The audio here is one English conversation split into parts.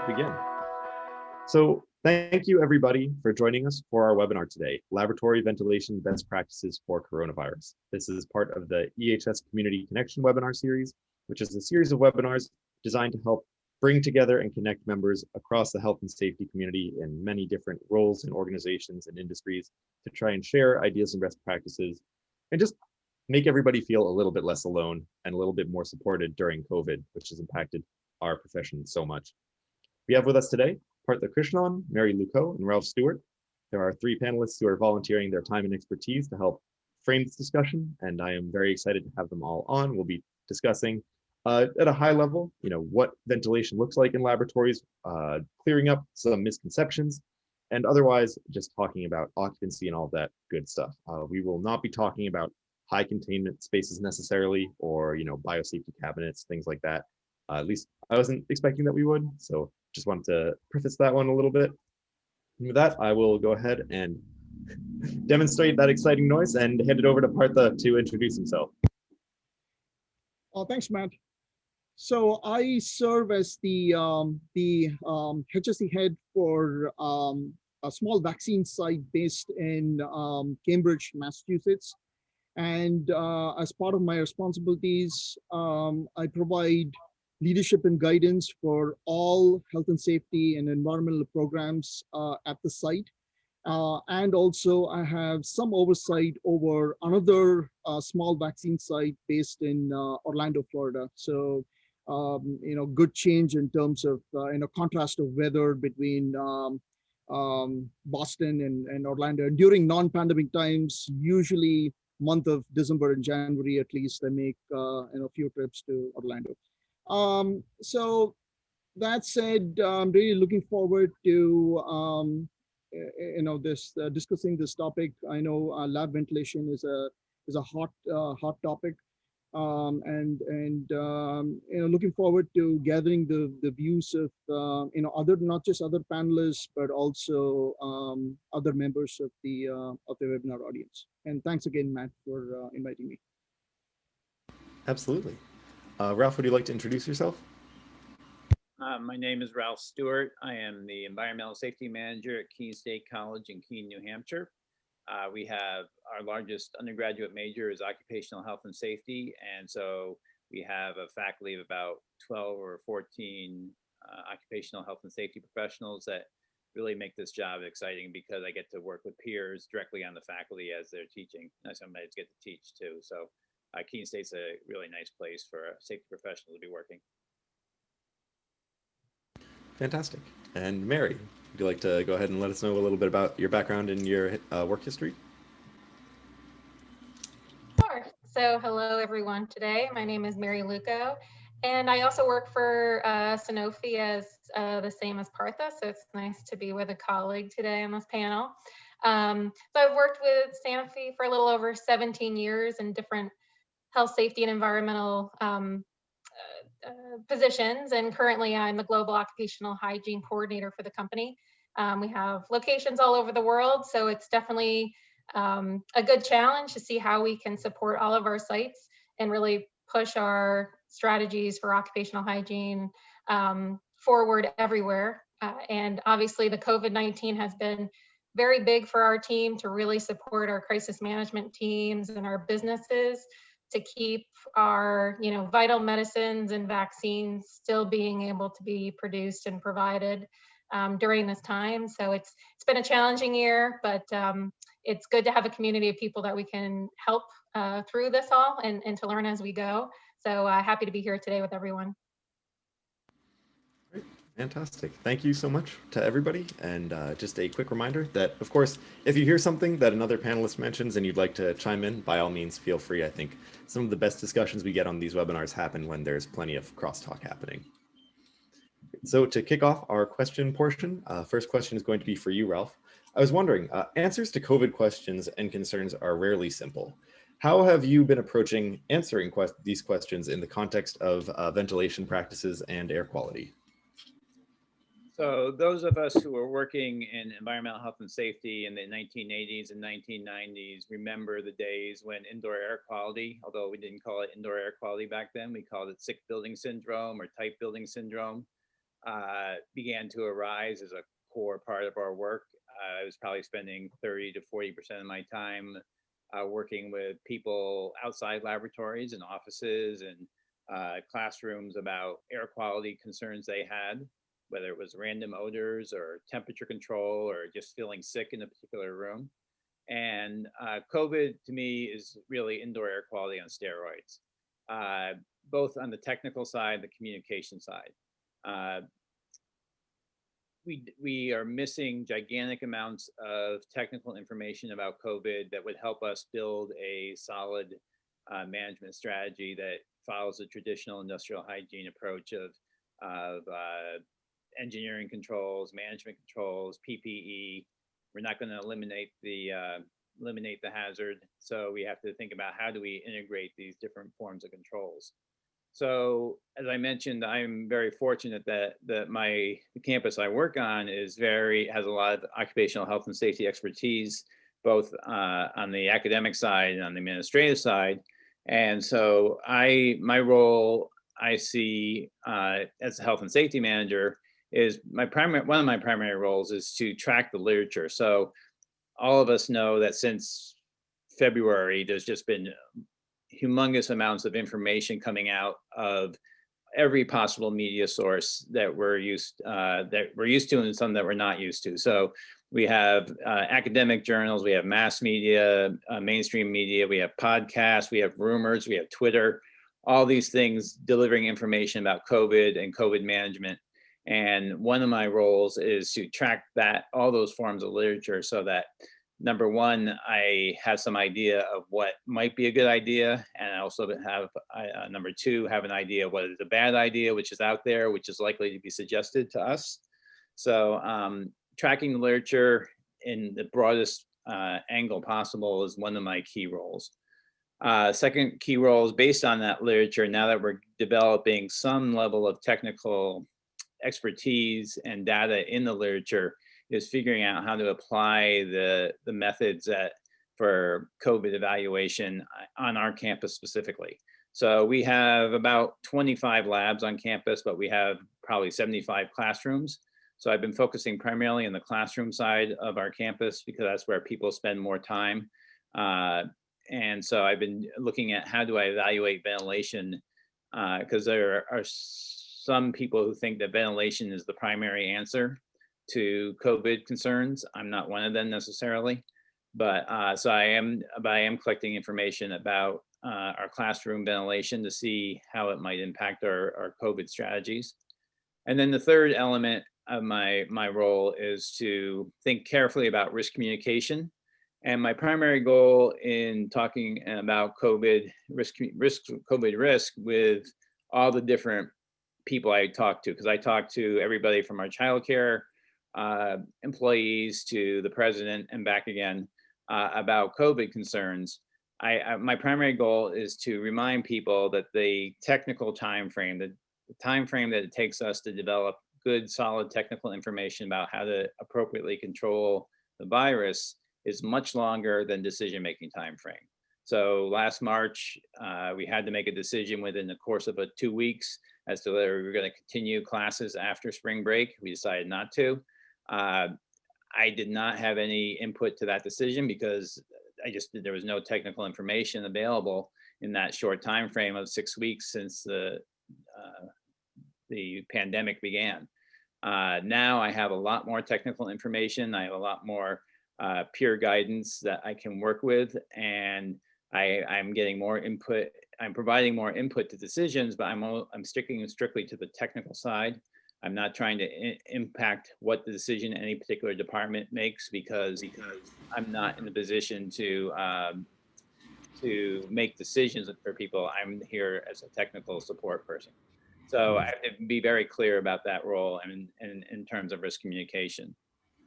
begin. So thank you everybody for joining us for our webinar today, Laboratory Ventilation Best Practices for Coronavirus. This is part of the EHS Community Connection webinar series, which is a series of webinars designed to help bring together and connect members across the health and safety community in many different roles and organizations and industries to try and share ideas and best practices and just make everybody feel a little bit less alone and a little bit more supported during COVID, which has impacted our profession so much. We have with us today Partha Krishnan, Mary Lucot, and Ralph Stuart. There are three panelists who are volunteering their time and expertise to help frame this discussion, and I am very excited to have them all on. We'll be discussing at a high level, what ventilation looks like in laboratories, clearing up some misconceptions, and otherwise just talking about occupancy and all that good stuff. We will not be talking about high containment spaces necessarily, or biosafety cabinets, things like that. At least I wasn't expecting that we would, so just wanted to preface that one a little bit. And with that, I will go ahead and demonstrate that exciting noise and hand it over to Partha to introduce himself. Thanks, Matt. So I serve as the HSE head for a small vaccine site based in Cambridge, Massachusetts. And as part of my responsibilities, I provide leadership and guidance for all health and safety and environmental programs at the site. And also I have some oversight over another small vaccine site based in Orlando, Florida. So, good change in terms of, contrast of weather between Boston and Orlando. And during non-pandemic times, usually month of December and January, at least, I make a few trips to Orlando. So that said, I'm really looking forward to discussing this topic. I know lab ventilation is a hot topic, looking forward to gathering the views of not just other panelists but also other members of the webinar audience. And thanks again, Matt, for inviting me. Absolutely. Ralph, would you like to introduce yourself? My name is Ralph Stuart. I am the Environmental Safety Manager at Keene State College in Keene, New Hampshire. We have our largest undergraduate major is Occupational Health and Safety, and so we have a faculty of about 12 or 14 occupational health and safety professionals that really make this job exciting because I get to work with peers directly on the faculty as they're teaching. And somebody get to teach too. So Keene State's a really nice place for a safety professional to be working. Fantastic. And Mary, would you like to go ahead and let us know a little bit about your background and your work history? Sure. So hello, everyone. Today, my name is Mary Lucot, and I also work for Sanofi as the same as Partha, so it's nice to be with a colleague today on this panel. So I've worked with Sanofi for a little over 17 years in different health, safety, and environmental positions, and currently I'm the Global Occupational Hygiene Coordinator for the company. We have locations all over the world, so it's definitely a good challenge to see how we can support all of our sites and really push our strategies for occupational hygiene forward everywhere. And obviously the COVID-19 has been very big for our team to really support our crisis management teams and our businesses to keep our vital medicines and vaccines still being able to be produced and provided during this time. So it's been a challenging year, but it's good to have a community of people that we can help through this all and to learn as we go. So happy to be here today with everyone. Great. Fantastic. Thank you so much to everybody. And just a quick reminder that, of course, if you hear something that another panelist mentions and you'd like to chime in, by all means, feel free. I think some of the best discussions we get on these webinars happen when there's plenty of crosstalk happening. So to kick off our question portion, first question is going to be for you, Ralph. I was wondering, answers to COVID questions and concerns are rarely simple. How have you been approaching answering these questions in the context of ventilation practices and air quality? So those of us who were working in environmental health and safety in the 1980s and 1990s remember the days when indoor air quality, although we didn't call it indoor air quality back then, we called it sick building syndrome or tight building syndrome, began to arise as a core part of our work. I was probably spending 30 to 40% of my time working with people outside laboratories and offices and classrooms about air quality concerns they had, whether it was random odors or temperature control or just feeling sick in a particular room. And COVID to me is really indoor air quality on steroids, both on the technical side, the communication side. We are missing gigantic amounts of technical information about COVID that would help us build a solid management strategy that follows the traditional industrial hygiene approach of engineering controls, management controls, PPE. We're not going to eliminate the hazard, so we have to think about how do we integrate these different forms of controls. So as I mentioned, I'm very fortunate that the campus I work on has a lot of occupational health and safety expertise, both on the academic side and on the administrative side. And so my role I see as a health and safety manager is one of my primary roles is to track the literature. So all of us know that since February, there's just been humongous amounts of information coming out of every possible media source that we're used to and some that we're not used to. So we have academic journals, we have mass media, mainstream media, we have podcasts, we have rumors, we have Twitter, all these things delivering information about COVID and COVID management. And one of my roles is to track all those forms of literature so that number one, I have some idea of what might be a good idea. And I also have, number two, have an idea of what is a bad idea, which is out there, which is likely to be suggested to us. So tracking the literature in the broadest angle possible is one of my key roles. Second key role is based on that literature. Now that we're developing some level of technical expertise and data in the literature, is figuring out how to apply the methods for COVID evaluation on our campus specifically. So we have about 25 labs on campus, but we have probably 75 classrooms. So I've been focusing primarily on the classroom side of our campus because that's where people spend more time. And so I've been looking at how do I evaluate ventilation, because there are some people who think that ventilation is the primary answer to COVID concerns. I'm not one of them necessarily, but so I am collecting information about our classroom ventilation to see how it might impact our COVID strategies. And then the third element of my role is to think carefully about risk communication. And my primary goal in talking about COVID risk with all the different people I talk to, because I talk to everybody from our childcare employees to the president and back again about COVID concerns. My primary goal is to remind people that the technical time frame, the time frame that it takes us to develop good, solid technical information about how to appropriately control the virus is much longer than decision-making time frame. So last March, we had to make a decision within the course of 2 weeks as to whether we were going to continue classes after spring break. We decided not to. I did not have any input to that decision because there was no technical information available in that short time frame of 6 weeks since the pandemic began. Now I have a lot more technical information. I have a lot more peer guidance that I can work with, and I'm getting more input. I'm providing more input to decisions, but I'm sticking strictly to the technical side. I'm not trying to impact what the decision any particular department makes because I'm not in the position to make decisions for people. I'm here as a technical support person. So I have to be very clear about that role and in terms of risk communication.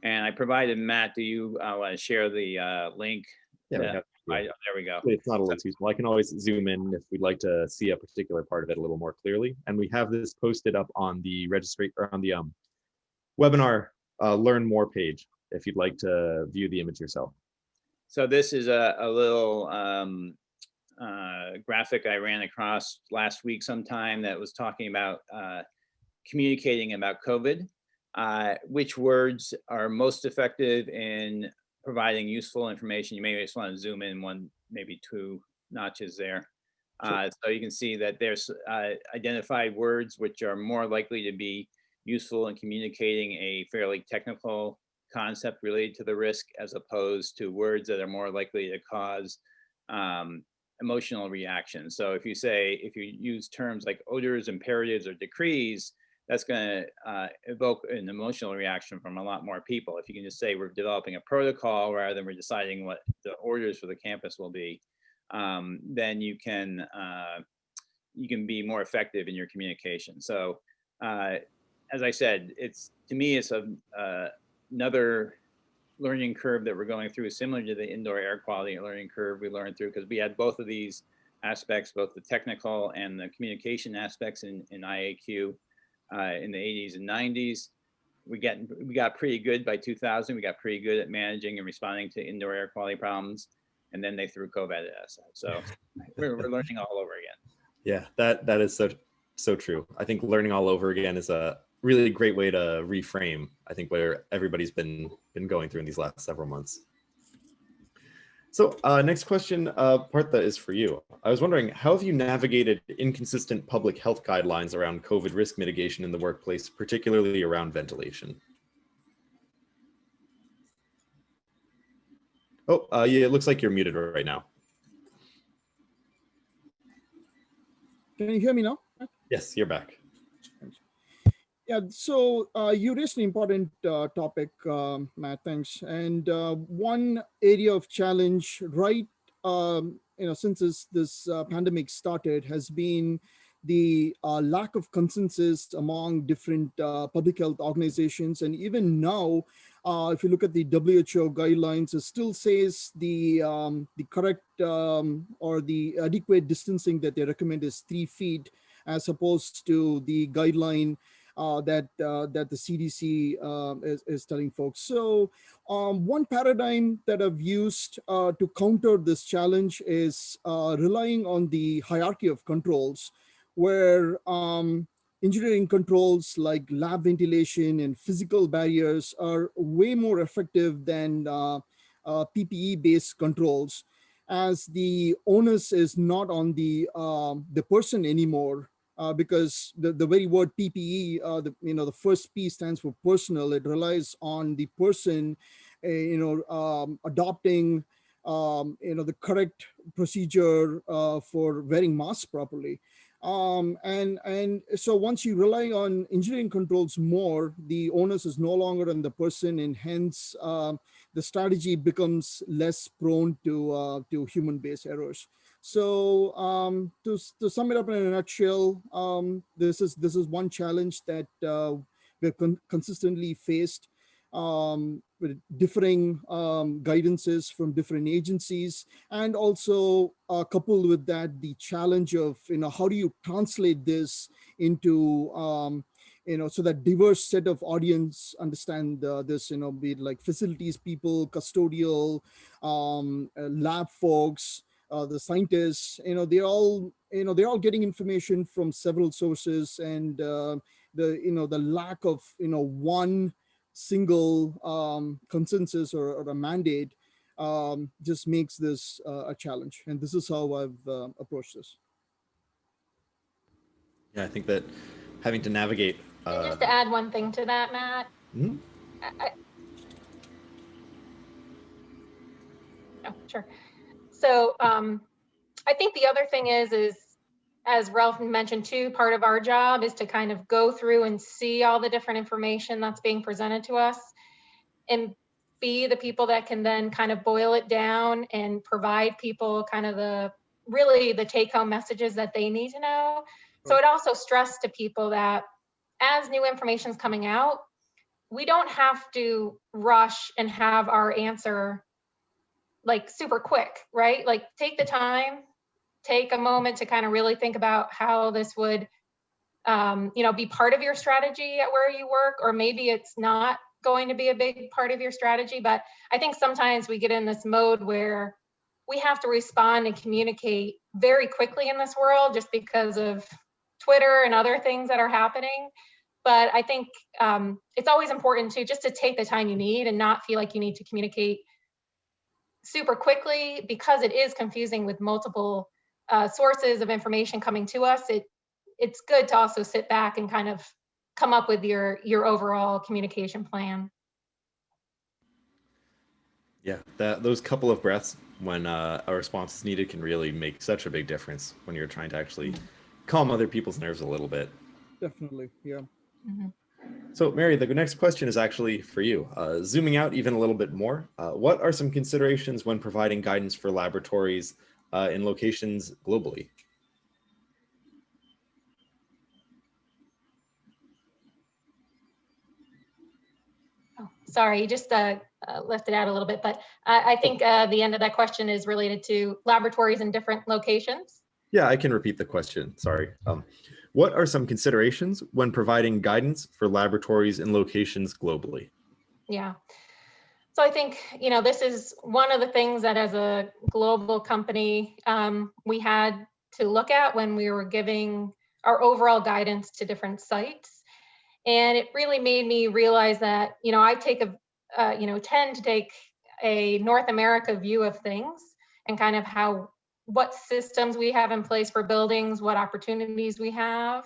And I provided Matt, do you want to share the link? Yeah, there we go. It's not a little too small. I can always zoom in if we'd like to see a particular part of it a little more clearly. And we have this posted up on the webinar Learn More page if you'd like to view the image yourself. So this is a little graphic I ran across last week sometime that was talking about communicating about COVID, which words are most effective in providing useful information. You may just want to zoom in one, maybe two notches there. So you can see that there's identified words which are more likely to be useful in communicating a fairly technical concept related to the risk, as opposed to words that are more likely to cause emotional reactions. So if you use terms like odors, imperatives, or decrees, that's going to evoke an emotional reaction from a lot more people. If you can just say we're developing a protocol rather than we're deciding what the orders for the campus will be, then you can be more effective in your communication. So as I said, to me, it's another learning curve that we're going through, similar to the indoor air quality learning curve we learned through, because we had both of these aspects, both the technical and the communication aspects in IAQ in the 80s and 90s. We got pretty good by 2000. We got pretty good at managing and responding to indoor air quality problems, and then they threw Covet at us. So we're learning all over again. Yeah, that is so true. I think learning all over again is a really great way to reframe, I think, where everybody's been going through in these last several months. So next question, Partha, is for you. I was wondering, how have you navigated inconsistent public health guidelines around COVID risk mitigation in the workplace, particularly around ventilation? Oh, yeah, it looks like you're muted right now. Can you hear me now? Yes, you're back. Yeah, so you raised an important topic, Matt, thanks. And one area of challenge, right, since this pandemic started, has been the lack of consensus among different public health organizations. And even now, if you look at the WHO guidelines, it still says the correct or the adequate distancing that they recommend is 3 feet, as opposed to the guideline that the CDC is telling folks. So one paradigm that I've used to counter this challenge is relying on the hierarchy of controls, where engineering controls like lab ventilation and physical barriers are way more effective than PPE-based controls, as the onus is not on the person anymore. Because the very word PPE, the first P stands for personal. It relies on the person, adopting, the correct procedure for wearing masks properly. And so once you rely on engineering controls more, the onus is no longer on the person, and hence the strategy becomes less prone to human-based errors. So to sum it up in a nutshell, this is one challenge that we've consistently faced, with differing guidances from different agencies, and also coupled with that, the challenge of how do you translate this into so that diverse set of audience understand this, be it like facilities people, custodial, lab folks, the scientists, they're all getting information from several sources, and the lack of one single consensus or a mandate just makes this a challenge. And this is how I've approached this. Yeah, I think that having to navigate. And just to add one thing to that, Matt. Mm-hmm. Oh, sure. So I think the other thing is as Ralph mentioned too, part of our job is to kind of go through and see all the different information that's being presented to us, and be the people that can then kind of boil it down and provide people kind of the take-home messages that they need to know. So it also stressed to people that as new information is coming out, we don't have to rush and have our answer like super quick, right? Like take the time, take a moment to kind of really think about how this would, be part of your strategy at where you work, or maybe it's not going to be a big part of your strategy. But I think sometimes we get in this mode where we have to respond and communicate very quickly in this world just because of Twitter and other things that are happening. But I think it's always important to just to take the time you need and not feel like you need to communicate super quickly, because it is confusing with multiple sources of information coming to us. It's good to also sit back and kind of come up with your overall communication plan. Yeah, those couple of breaths when a response is needed can really make such a big difference when you're trying to actually calm other people's nerves a little bit. Definitely, yeah. Mm-hmm. So, Mary, the next question is actually for you. Zooming out even a little bit more, what are some considerations when providing guidance for laboratories in locations globally? Oh, sorry, you just left it out a little bit, but I think the end of that question is related to laboratories in different locations. Yeah, I can repeat the question. Sorry. What are some considerations when providing guidance for laboratories in locations globally? Yeah. So I think, this is one of the things that as a global company, we had to look at when we were giving our overall guidance to different sites. And it really made me realize that, I tend to take a North America view of things and kind of what systems we have in place for buildings, what opportunities we have.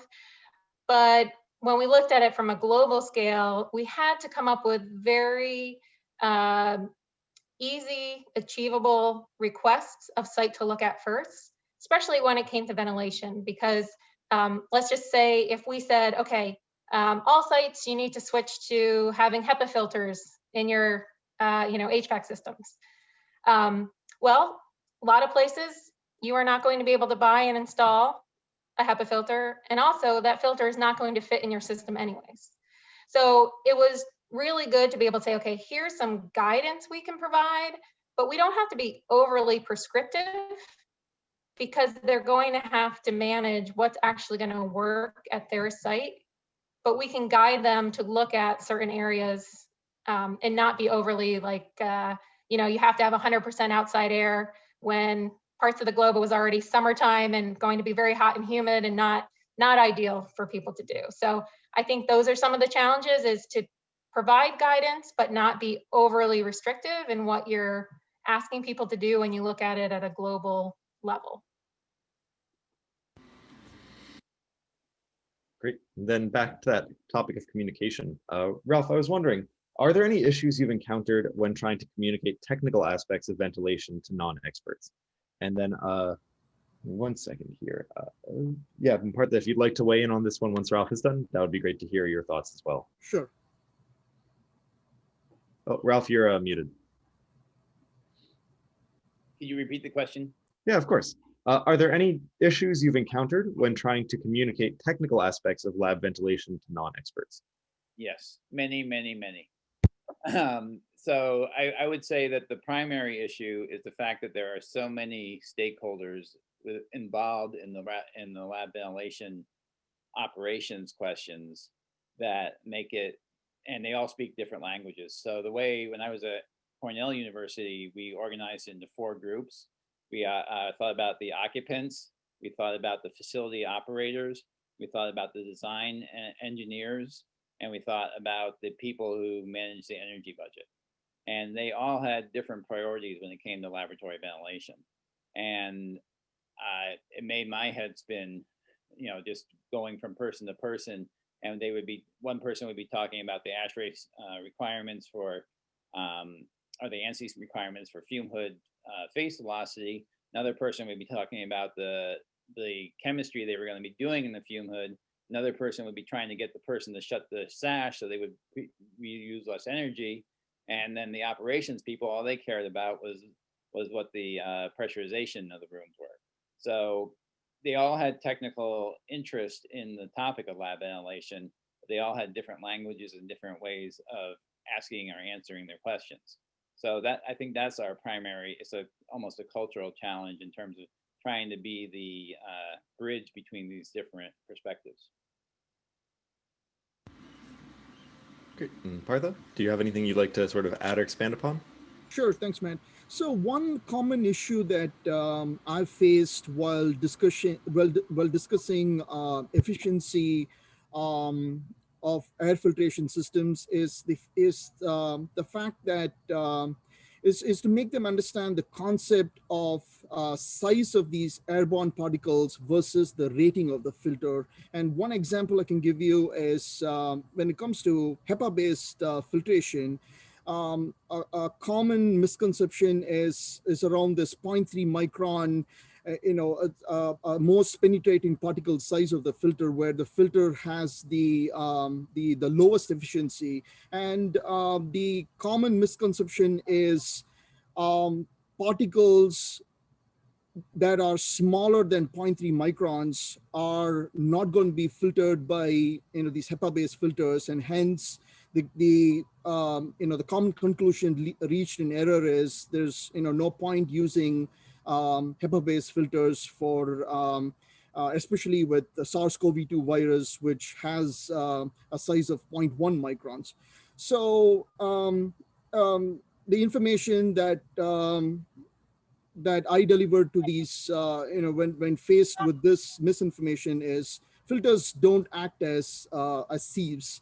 But when we looked at it from a global scale, we had to come up with very easy, achievable requests of site to look at first, especially when it came to ventilation, because let's just say if we said, okay, all sites, you need to switch to having Hepa filters in your HVAC systems. Well, a lot of places you are not going to be able to buy and install a Hepa filter, and also that filter is not going to fit in your system anyways. So it was really good to be able to say, okay, here's some guidance we can provide, but we don't have to be overly prescriptive, because they're going to have to manage what's actually going to work at their site. But we can guide them to look at certain areas and not be overly like, you have to have 100% outside air when parts of the globe was already summertime and going to be very hot and humid and not ideal for people to do. So I think those are some of the challenges, is to provide guidance, but not be overly restrictive in what you're asking people to do when you look at it at a global level. Great. And then back to that topic of communication. Ralph, I was wondering, are there any issues you've encountered when trying to communicate technical aspects of ventilation to non-experts? And then one second here. Yeah, Partha, if you'd like to weigh in on this one once Ralph is done, that would be great to hear your thoughts as well. Sure. Oh, Ralph, you're muted. Can you repeat the question? Yeah, of course. Are there any issues you've encountered when trying to communicate technical aspects of lab ventilation to non-experts? Yes, many. So I would say that the primary issue is the fact that there are so many stakeholders involved in the lab ventilation operations questions that make it, and they all speak different languages. So the way, when I was at Cornell University, we organized into 4 groups. We thought about the occupants, we thought about the facility operators, we thought about the design engineers, and we thought about the people who manage the energy budget. And they all had different priorities when it came to laboratory ventilation. And it made my head spin, just going from person to person. And one person would be talking about the ASH race requirements for, or the ANSI requirements for fume hood phase velocity. Another person would be talking about the chemistry they were going to be doing in the fume hood. Another person would be trying to get the person to shut the sash so they would use less energy. And then the operations people, all they cared about was what the pressurization of the rooms were. So they all had technical interest in the topic of lab ventilation. But they all had different languages and different ways of asking or answering their questions. So I think that's our primary, it's almost a cultural challenge in terms of trying to be the bridge between these different perspectives. Great. And Partha, do you have anything you'd like to sort of add or expand upon? Sure, thanks, man. So one common issue that I've faced while discussing efficiency of air filtration systems is the fact that is to make them understand the concept of size of these airborne particles versus the rating of the filter. And one example I can give you is when it comes to HEPA-based filtration, a common misconception is around this 0.3 micron, most penetrating particle size of the filter, where the filter has the lowest efficiency. And the common misconception is particles that are smaller than 0.3 microns are not going to be filtered by these HEPA-based filters, and hence the common conclusion reached in error is there's no point using HEPA-based filters for especially with the SARS-CoV-2 virus, which has a size of 0.1 microns. So the information that that I delivered to these, when faced with this misinformation, is filters don't act as sieves.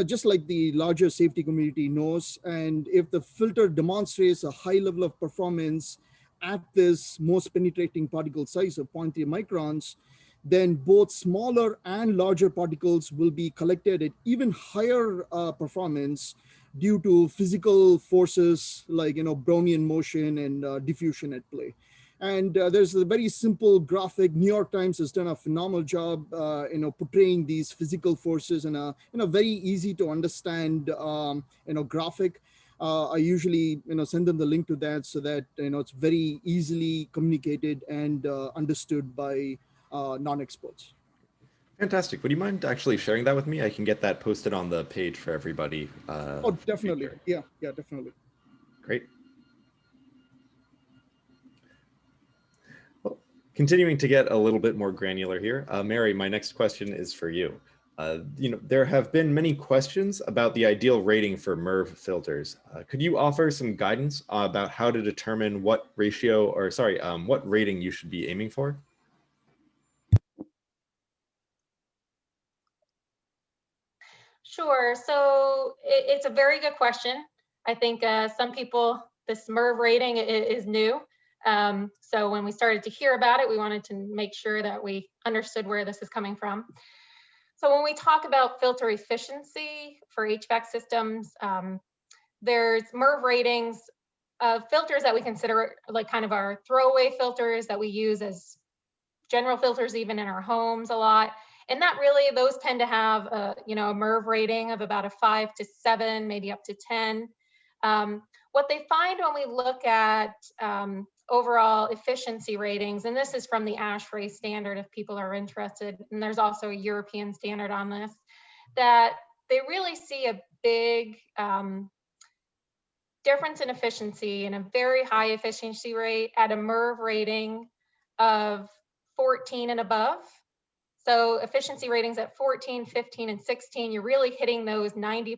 Just like the larger safety community knows, and if the filter demonstrates a high level of performance at this most penetrating particle size of 0.3 microns, then both smaller and larger particles will be collected at even higher performance due to physical forces like Brownian motion and diffusion at play. And there's a very simple graphic. New York Times has done a phenomenal job, portraying these physical forces in a very easy to understand, graphic. I usually, send them the link to that so that it's very easily communicated and understood by non-experts. Fantastic. Would you mind actually sharing that with me? I can get that posted on the page for everybody. Oh, definitely. Yeah, definitely. Great. Well, continuing to get a little bit more granular here, Mary, my next question is for you. There have been many questions about the ideal rating for Merv filters. Could you offer some guidance about how to determine what what rating you should be aiming for? Sure. So it's a very good question. I think some people, this Merv rating is new. So when we started to hear about it, we wanted to make sure that we understood where this is coming from. So when we talk about filter efficiency for HVAC systems, there's Merv ratings of filters that we consider like kind of our throwaway filters that we use as general filters even in our homes a lot. And that really, those tend to have a Merv rating of about a 5 to 7, maybe up to 10. What they find when we look at overall efficiency ratings, and this is from the ASHRAE standard if people are interested, and there's also a European standard on this, that they really see a big difference in efficiency and a very high efficiency rate at a Merv rating of 14 and above. So efficiency ratings at 14, 15, and 16, you're really hitting those 90%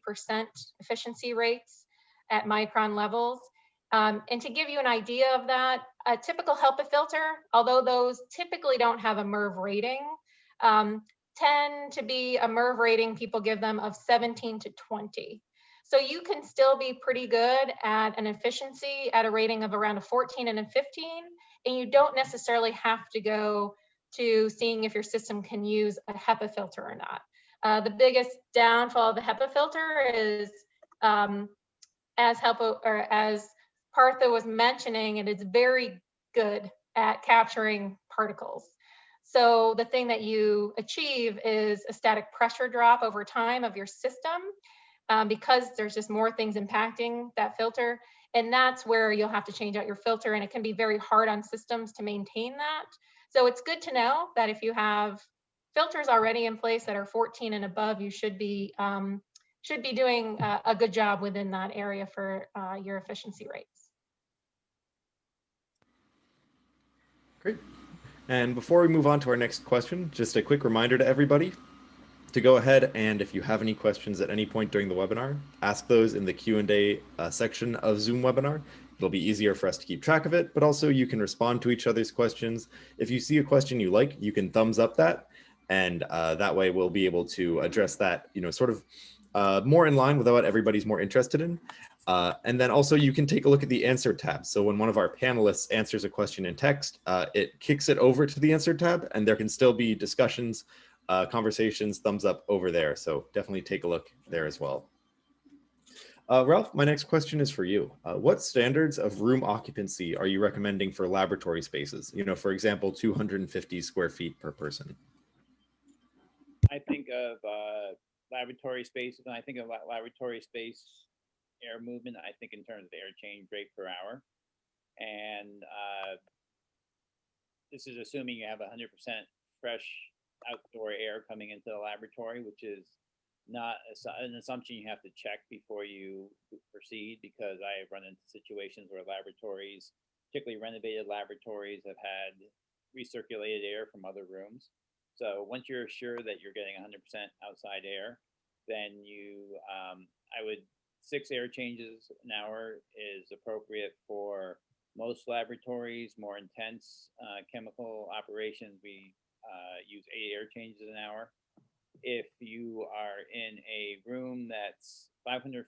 efficiency rates at micron levels. And to give you an idea of that, a typical HEPA filter, although those typically don't have a Merv rating, tend to be a Merv rating, people give them of 17 to 20. So you can still be pretty good at an efficiency at a rating of around a 14 and a 15, and you don't necessarily have to go to seeing if your system can use a HEPA filter or not. The biggest downfall of the HEPA filter is, as Partha was mentioning, it is very good at capturing particles. So the thing that you achieve is a static pressure drop over time of your system, because there's just more things impacting that filter. And that's where you'll have to change out your filter, and it can be very hard on systems to maintain that. So it's good to know that if you have filters already in place that are 14 and above, you should be doing a good job within that area for your efficiency rates. Great. And before we move on to our next question, just a quick reminder to everybody to go ahead and, if you have any questions at any point during the webinar, ask those in the Q&A section of Zoom webinar. It'll be easier for us to keep track of it, but also you can respond to each other's questions. If you see a question you like, you can thumbs up that. And that way we'll be able to address that, sort of more in line with what everybody's more interested in. And then also you can take a look at the answer tab. So when one of our panelists answers a question in text, it kicks it over to the answer tab, and there can still be discussions, conversations, thumbs up over there. So definitely take a look there as well. Ralph, my next question is for you. What standards of room occupancy are you recommending for laboratory spaces? For example, 250 square feet per person. I think of laboratory spaces, and I think of laboratory space air movement. I think in terms of air change rate per hour. And this is assuming you have 100% fresh outdoor air coming into the laboratory, which is not an assumption you have to check before you proceed, because I have run into situations where laboratories, particularly renovated laboratories, have had recirculated air from other rooms. So once you're sure that you're getting 100% outside air, then I would 6 air changes an hour is appropriate for most laboratories. More intense chemical operations, we use 8 air changes an hour. If you are in a room that's 500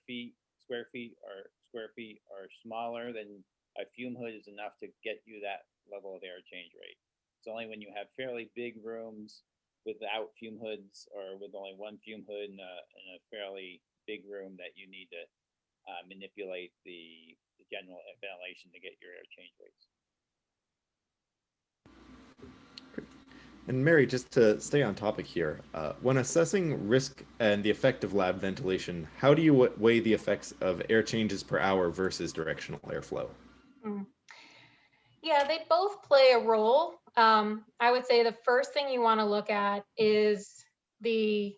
square feet or smaller, then a fume hood is enough to get you that level of air change rate. It's only when you have fairly big rooms without fume hoods, or with only one fume hood in a fairly big room, that you need to manipulate the general ventilation to get your air change rates. And Mary, just to stay on topic here, when assessing risk and the effect of lab ventilation, how do you weigh the effects of air changes per hour versus directional airflow? Yeah, they both play a role. I would say the first thing you want to look at is the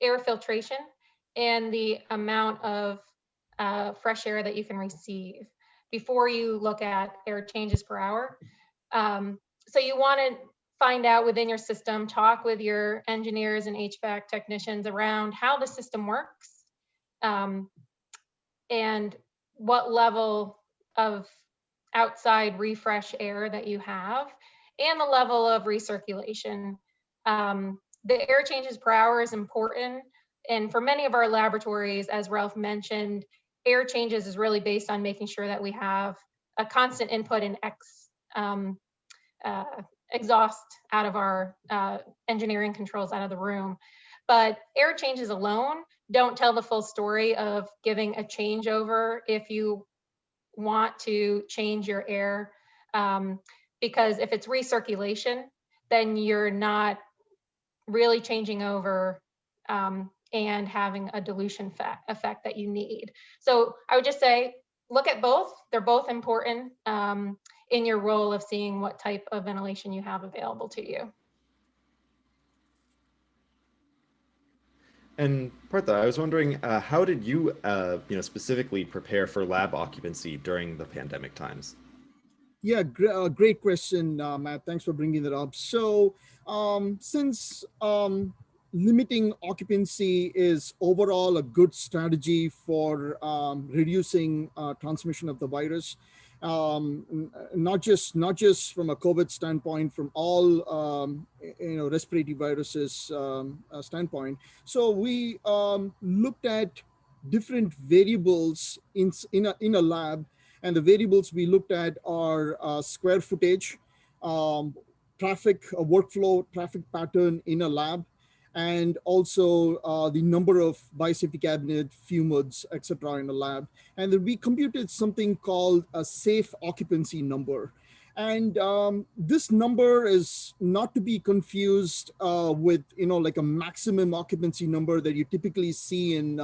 air filtration and the amount of fresh air that you can receive before you look at air changes per hour. So you want to find out within your system, talk with your engineers and HVAC technicians around how the system works, and what level of outside refresh air that you have, and the level of recirculation. The air changes per hour is important. And for many of our laboratories, as Ralph mentioned, air changes is really based on making sure that we have a constant input and exhaust out of our engineering controls out of the room. But air changes alone don't tell the full story of giving a changeover if you want to change your air, because if it's recirculation, then you're not really changing over and having a dilution effect that you need. So I would just say, look at both. They're both important in your role of seeing what type of ventilation you have available to you. And Partha, I was wondering, how did you, specifically prepare for lab occupancy during the pandemic times? Yeah, great question, Matt. Thanks for bringing that up. So since limiting occupancy is overall a good strategy for reducing transmission of the virus, not just from a COVID standpoint, from all respiratory viruses standpoint. So we looked at different variables in a lab, and the variables we looked at are square footage, traffic, workflow, traffic pattern in a lab, and also the number of biosafety cabinet, fume hoods, etc. in a lab. And then we computed something called a safe occupancy number. And this number is not to be confused with, like a maximum occupancy number that you typically see in,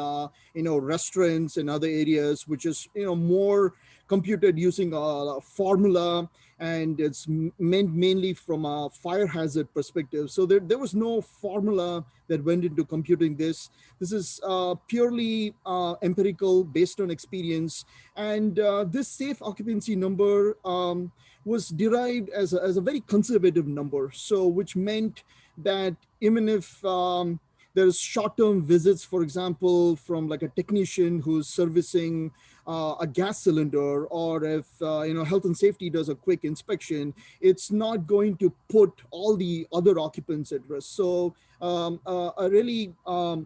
restaurants and other areas, which is, more computed using a formula, and it's meant mainly from a fire hazard perspective. So there was no formula that went into computing this. This is purely empirical, based on experience. And this safe occupancy number was derived as a very conservative number. So which meant that even if There's short-term visits, for example, from like a technician who's servicing a gas cylinder, or if health and safety does a quick inspection, it's not going to put all the other occupants at risk. So a really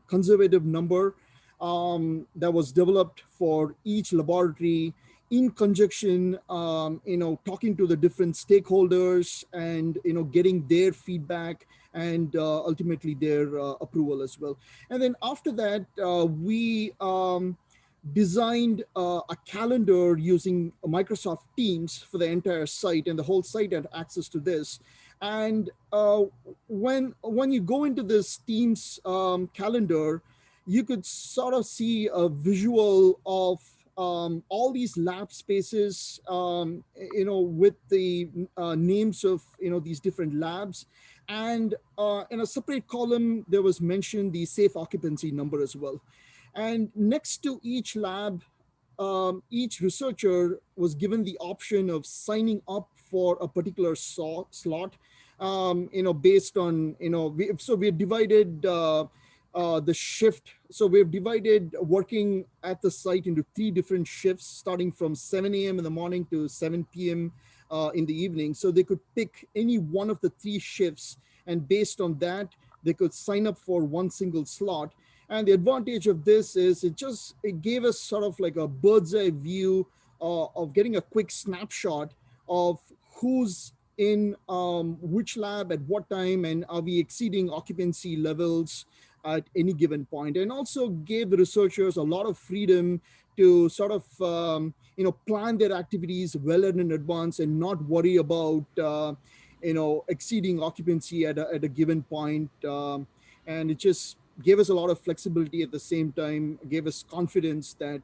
conservative number that was developed for each laboratory in conjunction, talking to the different stakeholders and, getting their feedback and ultimately their approval as well. And then after that, we designed a calendar using Microsoft Teams for the entire site, and the whole site had access to this. And when you go into this Teams calendar, you could sort of see a visual of all these lab spaces, with the names of, these different labs. And in a separate column, there was mentioned the safe occupancy number as well. And next to each lab, each researcher was given the option of signing up for a particular slot, based on, so we divided the shift. So we've divided working at the site into 3 different shifts, starting from 7 a.m. in the morning to 7 p.m. In the evening. So they could pick any one of the 3 shifts, and based on that, they could sign up for one single slot. And the advantage of this is it gave us sort of like a bird's eye view of getting a quick snapshot of who's in which lab at what time, and are we exceeding occupancy levels at any given point. And also gave the researchers a lot of freedom to sort of plan their activities well in advance and not worry about exceeding occupancy at a given point. And it just gave us a lot of flexibility at the same time, gave us confidence that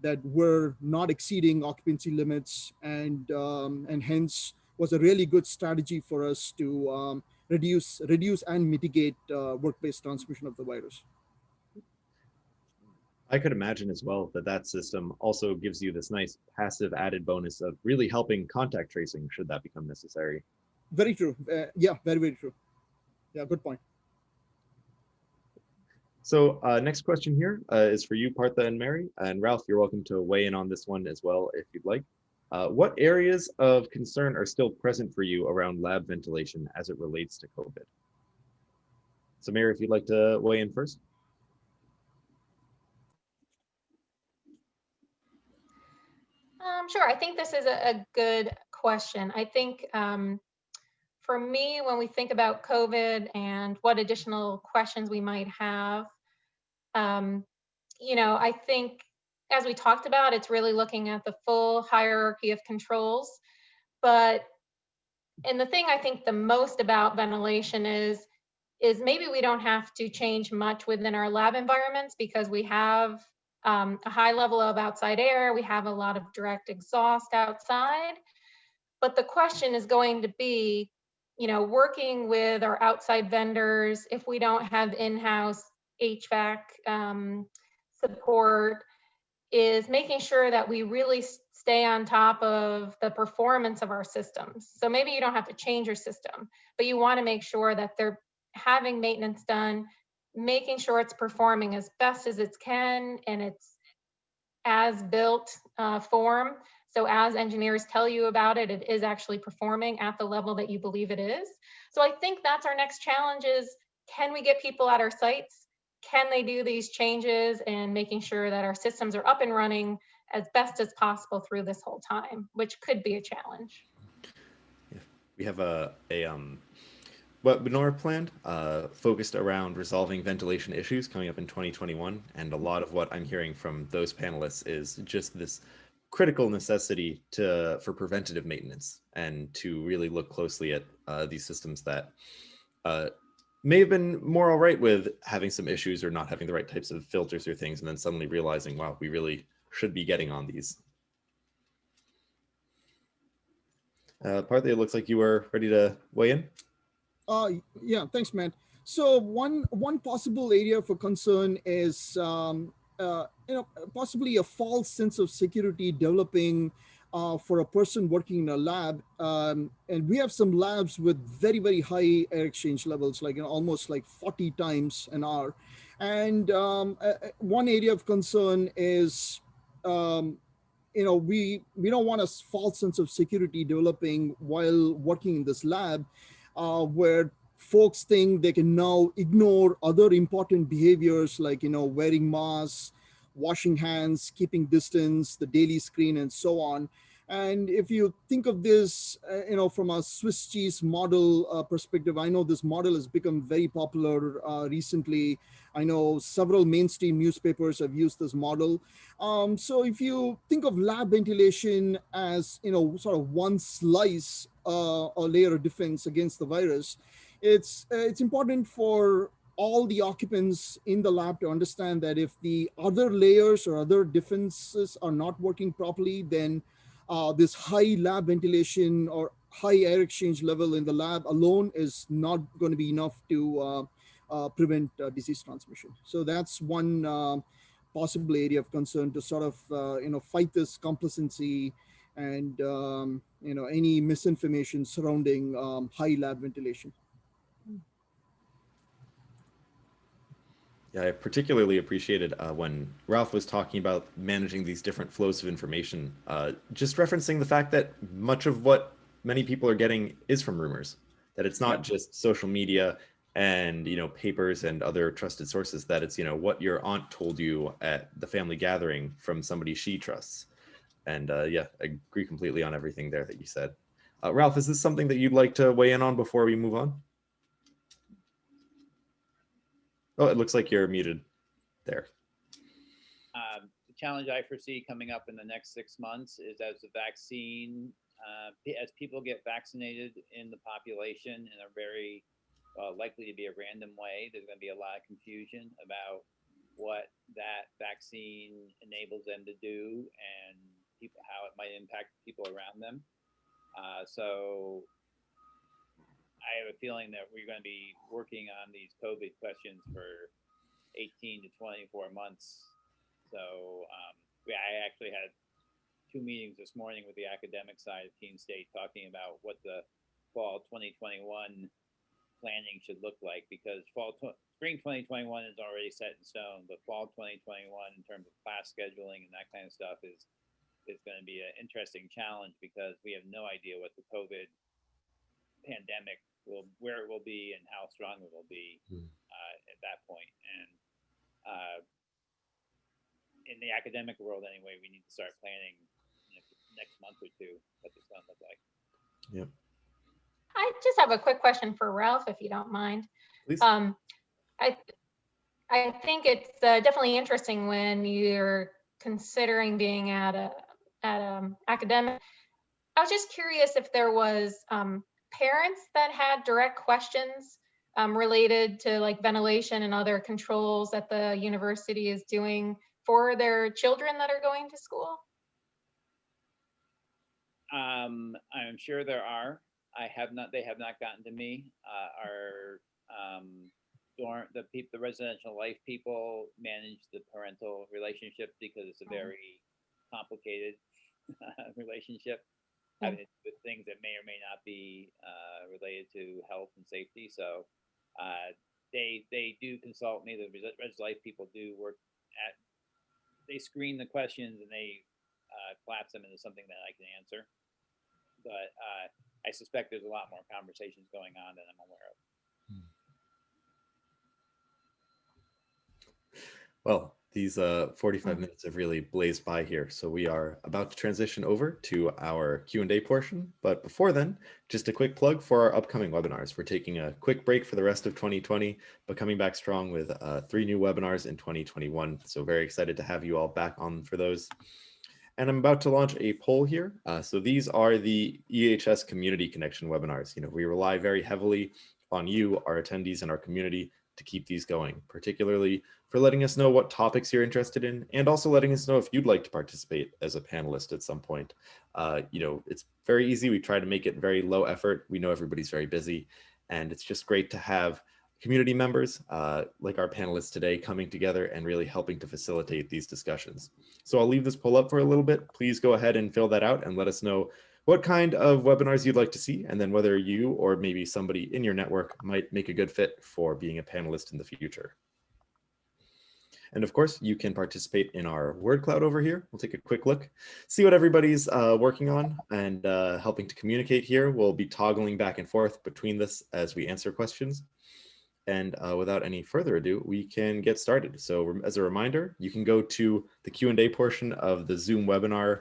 that we're not exceeding occupancy limits, and hence was a really good strategy for us to reduce and mitigate workplace transmission of the virus. I could imagine as well that system also gives you this nice passive added bonus of really helping contact tracing should that become necessary. Very true. Yeah, very, very true. Yeah, good point. So next question here is for you, Partha and Mary. And Ralph, you're welcome to weigh in on this one as well if you'd like. What areas of concern are still present for you around lab ventilation as it relates to COVID? So Mary, if you'd like to weigh in first. Sure, I think this is a good question. I think for me, when we think about COVID and what additional questions we might have, I think as we talked about, it's really looking at the full hierarchy of controls. And the thing I think the most about ventilation is maybe we don't have to change much within our lab environments, because we have a high level of outside air. We have a lot of direct exhaust outside. But the question is going to be, working with our outside vendors, if we don't have in-house HVAC support, is making sure that we really stay on top of the performance of our systems. So maybe you don't have to change your system, but you want to make sure that they're having maintenance done, making sure it's performing as best as it can, and it's as built form. So as engineers tell you about it, it is actually performing at the level that you believe it is. So I think that's our next challenge is, can we get people at our sites? Can they do these changes, and making sure that our systems are up and running as best as possible through this whole time, which could be a challenge. Yeah. We have a webinar planned focused around resolving ventilation issues coming up in 2021. And a lot of what I'm hearing from those panelists is just this critical necessity for preventative maintenance, and to really look closely at these systems that may have been more all right with having some issues or not having the right types of filters or things, and then suddenly realizing, wow, we really should be getting on these. Partha, it looks like you were ready to weigh in. Yeah, thanks, Matt. So one possible area for concern is possibly a false sense of security developing for a person working in a lab. And we have some labs with very, very high air exchange levels, like almost like 40 times an hour. And one area of concern is, we don't want a false sense of security developing while working in this lab, where folks think they can now ignore other important behaviors like wearing masks, washing hands, keeping distance, the daily screen, and so on. And if you think of this, from a Swiss cheese model perspective, I know this model has become very popular recently. I know several mainstream newspapers have used this model. So if you think of lab ventilation as, sort of one slice or layer of defense against the virus, it's important for all the occupants in the lab to understand that if the other layers or other defenses are not working properly, then this high lab ventilation or high air exchange level in the lab alone is not going to be enough to prevent disease transmission. So that's one possible area of concern to sort of fight this complacency and any misinformation surrounding high lab ventilation. Yeah, I particularly appreciated when Ralph was talking about managing these different flows of information, just referencing the fact that much of what many people are getting is from rumors, that it's not just social media and, papers and other trusted sources, that it's, what your aunt told you at the family gathering from somebody she trusts. And yeah, I agree completely on everything there that you said. Ralph, is this something that you'd like to weigh in on before we move on? Oh, it looks like you're muted there. The challenge I foresee coming up in the next 6 months is as the vaccine, as people get vaccinated in the population in a very likely to be a random way, there's going to be a lot of confusion about what that vaccine enables them to do and how it might impact people around them. So I have a feeling that we're going to be working on these COVID questions for 18 to 24 months. So I actually had 2 meetings this morning with the academic side of Keene State talking about what the fall 2021 planning should look like, because spring 2021 is already set in stone, but fall 2021 in terms of class scheduling and that kind of stuff is going to be an interesting challenge, because we have no idea what the COVID pandemic where it will be and how strong it will be at that point. And in the academic world anyway, we need to start planning next month or two what this is going to look like. Yep. I just have a quick question for Ralph, if you don't mind. Please. I think it's definitely interesting when you're considering being at a academic. I was just curious if there was parents that had direct questions related to like ventilation and other controls that the university is doing for their children that are going to school. I'm sure there are. They have not gotten to me. Our the residential life people manage the parental relationship, because it's a very complicated relationship, having to do with things that may or may not be related to health and safety. So they do consult me. The residential life people do work they screen the questions and they collapse them into something that I can answer. But I suspect there's a lot more conversations going on than I'm aware of. Well, these 45 minutes have really blazed by here, so we are about to transition over to our Q&A portion. But before then, just a quick plug for our upcoming webinars. We're taking a quick break for the rest of 2020, but coming back strong with 3 new webinars in 2021. So very excited to have you all back on for those. And I'm about to launch a poll here. So these are the EHS Community Connection webinars. We rely very heavily on you, our attendees, and our community to keep these going, particularly for letting us know what topics you're interested in, and also letting us know if you'd like to participate as a panelist at some point. It's very easy. We try to make it very low effort. We know everybody's very busy, and it's just great to have community members, like our panelists today, coming together and really helping to facilitate these discussions. So I'll leave this poll up for a little bit. Please go ahead and fill that out and let us know what kind of webinars you'd like to see, and then whether you or maybe somebody in your network might make a good fit for being a panelist in the future. And of course, you can participate in our word cloud over here. We'll take a quick look, see what everybody's working on and helping to communicate here. We'll be toggling back and forth between this as we answer questions. And without any further ado, we can get started. So as a reminder, you can go to the Q&A portion of the Zoom webinar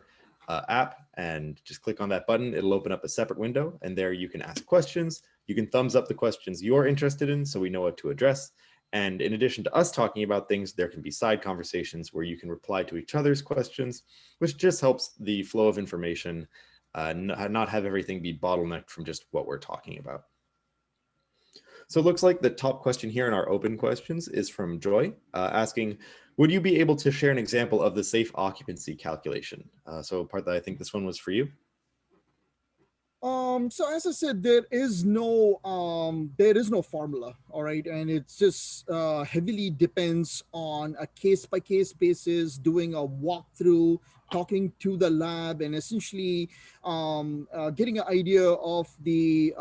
app and just click on that button. It'll open up a separate window, and there you can ask questions. You can thumbs up the questions you're interested in so we know what to address. And in addition to us talking about things, there can be side conversations where you can reply to each other's questions, which just helps the flow of information, not have everything be bottlenecked from just what we're talking about. So it looks like the top question here in our open questions is from Joy, asking, would you be able to share an example of the safe occupancy calculation? So Partha, I think this one was for you. So as I said, there is no formula, all right, and it just heavily depends on a case-by-case basis, doing a walkthrough, talking to the lab, and essentially getting an idea of the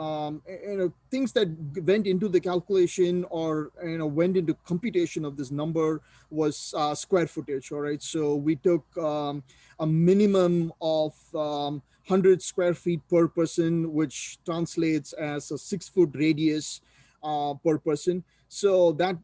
things that went into the calculation or went into computation of this number was square footage, all right. So we took a minimum of 100 square feet per person, which translates as a 6-foot radius per person. So that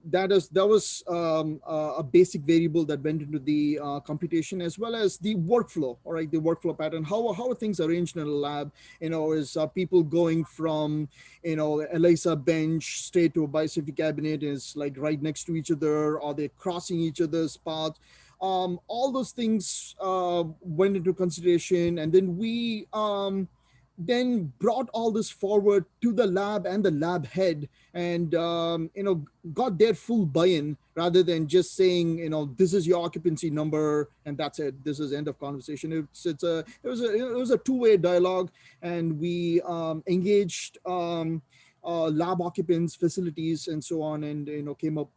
was a basic variable that went into the computation, as well as the workflow. All right, the workflow pattern. How are things arranged in a lab? Is people going from ELISA bench straight to a biosafety cabinet is like right next to each other? Are they crossing each other's paths? All those things went into consideration, and then we then brought all this forward to the lab and the lab head, and got their full buy-in rather than just saying this is your occupancy number and that's it. This is end of conversation. It was a two-way dialogue, and we engaged lab occupants, facilities, and so on, and came up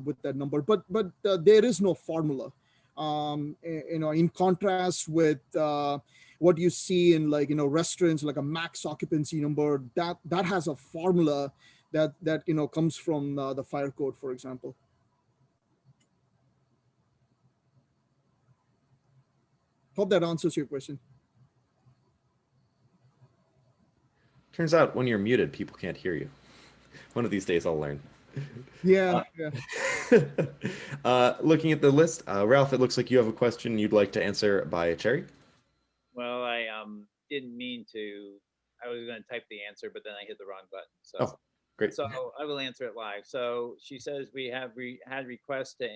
with that number. But there is no formula. In contrast with what you see in restaurants, like a max occupancy number, that has a formula that comes from the fire code, for example. Hope that answers your question. Turns out when you're muted, people can't hear you. One of these days I'll learn. Yeah. Looking at the list, Ralph, it looks like you have a question you'd like to answer by Cherry. Well, I didn't mean to. I was going to type the answer, but then I hit the wrong button. So, oh, great. So I will answer it live. So she says we have had requests to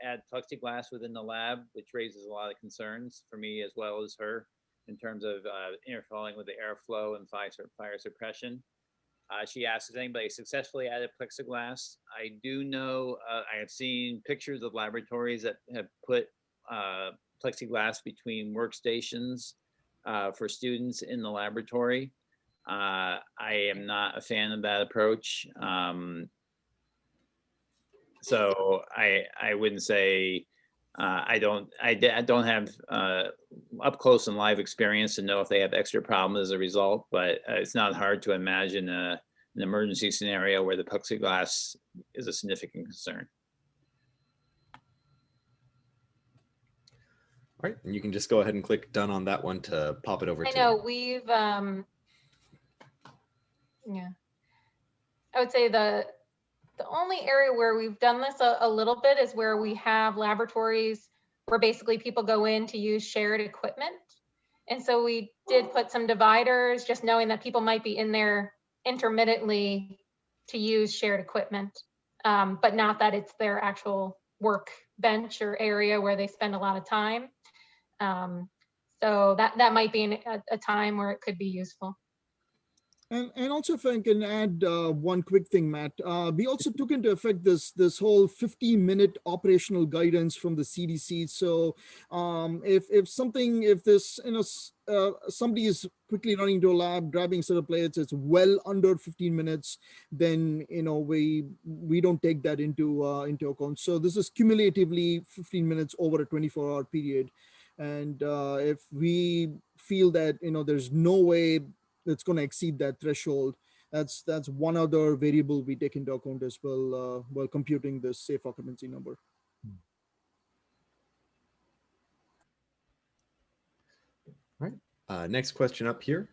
add plexiglass within the lab, which raises a lot of concerns for me as well as her in terms of interfering with the airflow and fire suppression. She asked if anybody successfully added plexiglass. I do know, I have seen pictures of laboratories that have put plexiglass between workstations for students in the laboratory. I am not a fan of that approach. So I wouldn't say, I don't have up close and live experience to know if they have extra problems as a result, but it's not hard to imagine an emergency scenario where the plexiglass is a significant concern. All right, and you can just go ahead and click done on that one to pop it over to. I know we've, yeah, I would say the only area where we've done this a little bit is where we have laboratories where basically people go in to use shared equipment. And so we did put some dividers, just knowing that people might be in there intermittently to use shared equipment, but not that it's their actual work bench or area where they spend a lot of time. So that might be a time where it could be useful. And also, if I can add one quick thing, Matt, we also took into effect this whole 15-minute operational guidance from the CDC. So if this somebody is quickly running to a lab, grabbing a set of plates, it's well under 15 minutes, then we don't take that into account. So this is cumulatively 15 minutes over a 24-hour period. And if we feel that there's no way that's going to exceed that threshold, that's one other variable we take into account as well while computing the safe occupancy number. All right. Next question up here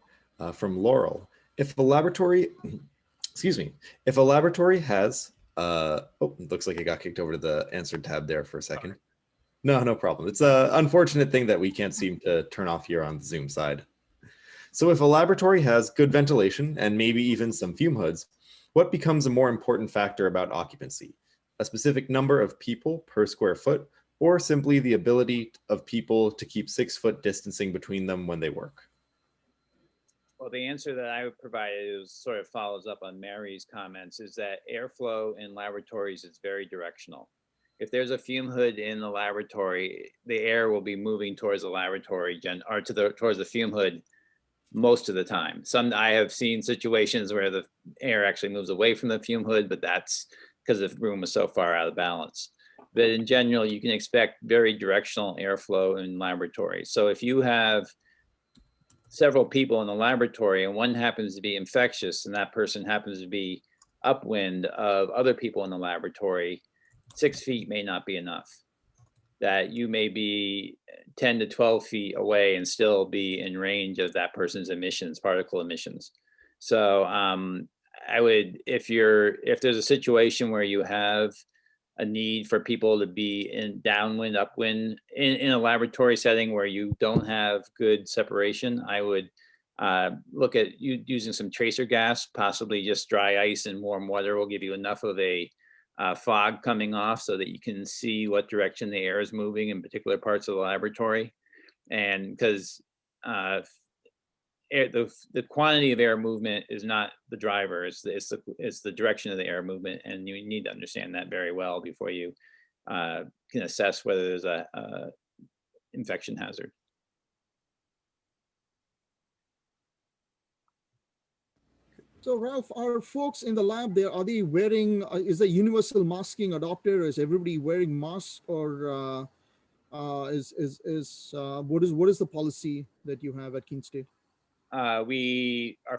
from Laurel. If a laboratory, excuse me, if a laboratory has, oh, it looks like it got kicked over to the answered tab there for a second. No, no problem. It's an unfortunate thing that we can't seem to turn off here on the Zoom side. So if a laboratory has good ventilation and maybe even some fume hoods, what becomes a more important factor about occupancy? A specific number of people per square foot, or simply the ability of people to keep 6-foot distancing between them when they work? Well, the answer that I would provide is sort of follows up on Mary's comments, is that airflow in laboratories is very directional. If there's a fume hood in the laboratory, the air will be moving towards the laboratory or towards the fume hood most of the time. I have seen situations where the air actually moves away from the fume hood, but that's because the room is so far out of balance. But in general, you can expect very directional airflow in laboratories. So if you have several people in the laboratory and one happens to be infectious and that person happens to be upwind of other people in the laboratory, 6 feet may not be enough. That you may be 10 to 12 feet away and still be in range of that person's emissions, particle emissions. So I would, if there's a situation where you have a need for people to be in downwind, upwind, in a laboratory setting where you don't have good separation, I would look at using some tracer gas, possibly just dry ice and warm water will give you enough of a fog coming off so that you can see what direction the air is moving in particular parts of the laboratory. And because the quantity of air movement is not the driver, it's the direction of the air movement, and you need to understand that very well before you can assess whether there's a infection hazard. So Ralph, are folks in the lab there, are they wearing, is the universal masking adopted? Is everybody wearing masks, or what is the policy that you have at Keene State? Our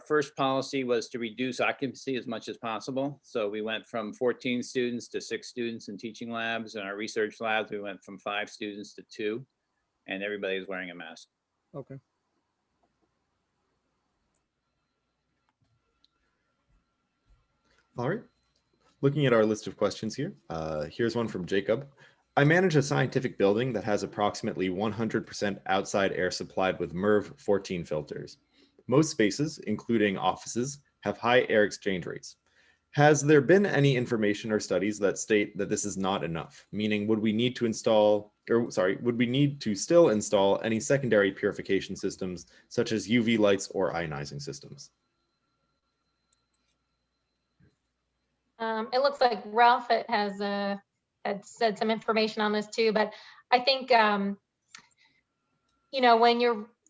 first policy was to reduce occupancy as much as possible. So we went from 14 students to 6 students in teaching labs. In our research labs, we went from 5 students to 2, and everybody's wearing a mask. Okay. All right. Looking at our list of questions here, here's one from Jacob. I manage a scientific building that has approximately 100% outside air supplied with Merv 14 filters. Most spaces, including offices, have high air exchange rates. Has there been any information or studies that state that this is not enough? Meaning, would we need to still install any secondary purification systems, such as UV lights or ionizing systems? It looks like Ralph had said some information on this too, but I think, when